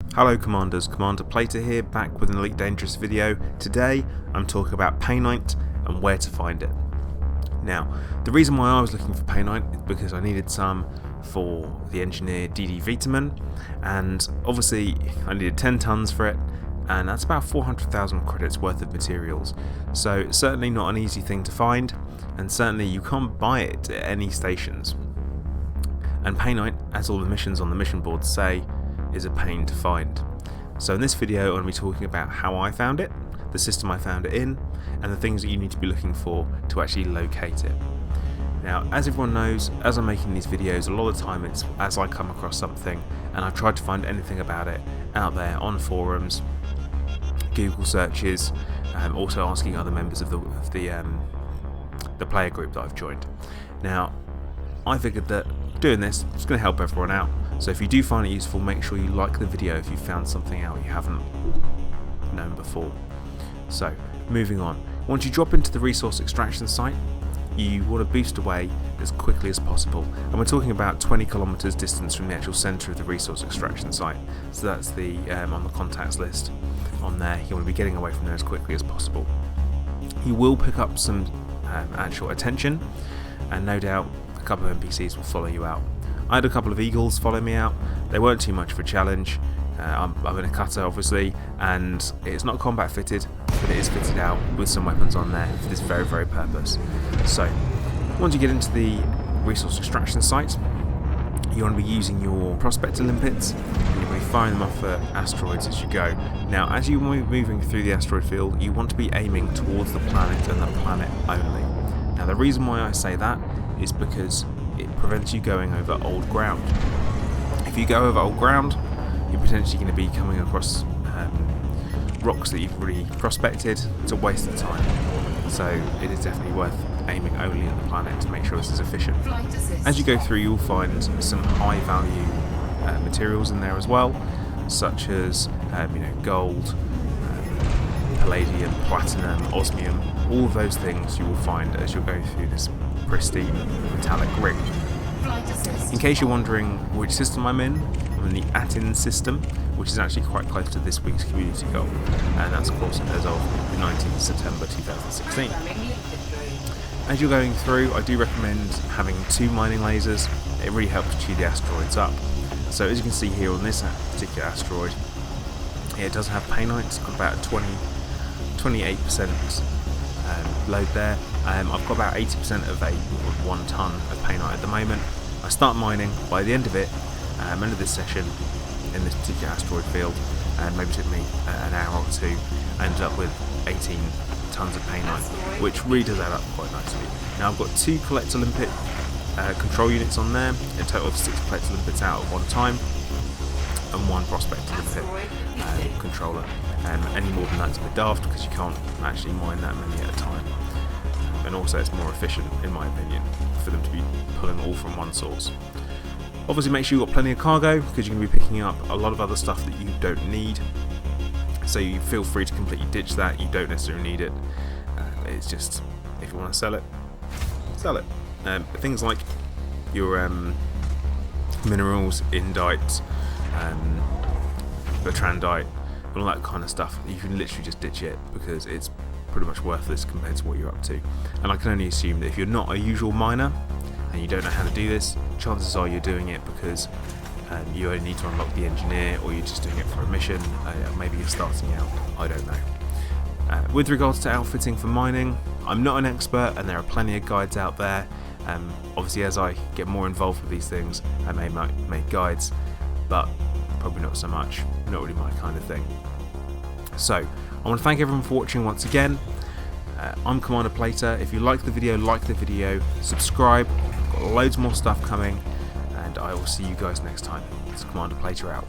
Hello Commanders, Commander Plater here, back with an Elite Dangerous video. Today I'm talking about Painite and where to find it. Now, the reason why I was looking for Painite is because I needed some for the engineer DD Vitamin, and obviously I needed 10 tons for it, and that's about 400,000 credits worth of materials. So it's certainly not an easy thing to find, and certainly you can't buy it at any stations. And Painite, as all the missions on the mission board say, is a pain to find. So in this video I'm going to be talking about how I found it, the system I found it in, and the things that you need to be looking for to actually locate it. Now, as everyone knows, as I'm making these videos, a lot of the time it's as I come across something and I've tried to find anything about it out there on forums, Google searches, also asking other members of the player group that I've joined. Now, I figured that doing this is going to help everyone out. So if you do find it useful, make sure you like the video if you found something out you haven't known before. So, moving on. Once you drop into the resource extraction site, you want to boost away as quickly as possible. And we're talking about 20 kilometers distance from the actual center of the resource extraction site. So that's the on the contacts list on there. You want to be getting away from there as quickly as possible. You will pick up some actual attention, and no doubt a couple of NPCs will follow you out. I had a couple of eagles follow me out. They weren't too much of a challenge. I'm in a cutter obviously, and it's not combat fitted, but it is fitted out with some weapons on there for this very purpose. So once you get into the resource extraction site, you want to be using your prospector limpets, and you're going to be firing them off at asteroids as you go. Now, as you're moving through the asteroid field, you want to be aiming towards the planet and the planet only. Now, the reason why I say that is because it prevents you going over old ground. If you go over old ground, you're potentially going to be coming across rocks that you've already prospected. It's a waste of time. So it is definitely worth aiming only at the planet to make sure this is efficient. As you go through, you'll find some high value materials in there as well, such as gold, palladium, platinum, osmium. All of those things you will find as you're going through this pristine metallic ring. In case you're wondering which system I'm in the Atin system, which is actually quite close to this week's community goal, and that's of course as of the 19th of September 2016. As you're going through, I do recommend having 2 mining lasers. It really helps chew the asteroids up. So as you can see here on this particular asteroid, it does have Painite. It's got about 28% load there. I've got about 80% of a 1 ton of Painite at the moment. I start mining. By the end of it, end of this session in this particular asteroid field, and maybe took me an hour or two, I ended up with 18 tons of Painite, which really does add up quite nicely. Now I've got 2 collector limpet control units on there, a total of 6 collector limpets out at one time, and 1 prospector limpet controller. Any more than that's a bit daft because you can't actually mine that many at a time, and also it's more efficient in my opinion for them to be pulling all from one source. Obviously make sure you've got plenty of cargo, because you're going to be picking up a lot of other stuff that you don't need, so you feel free to completely ditch that. You don't necessarily need it. It's just, if you want to sell it, sell it. Things like your minerals, indite, bertrandite, and all that kind of stuff, you can literally just ditch it because it's pretty much worthless compared to what you're up to. And I can only assume that if you're not a usual miner and you don't know how to do this, chances are you're doing it because you only need to unlock the engineer, or you're just doing it for a mission. Maybe you're starting out, I don't know. With regards to outfitting for mining, I'm not an expert, and there are plenty of guides out there. Obviously as I get more involved with these things, I may make guides, but probably not so much, not really my kind of thing. So I want to thank everyone for watching once again. I'm Commander Plater. If you like the video, subscribe. I've got loads more stuff coming, and I will see you guys next time. It's Commander Plater out.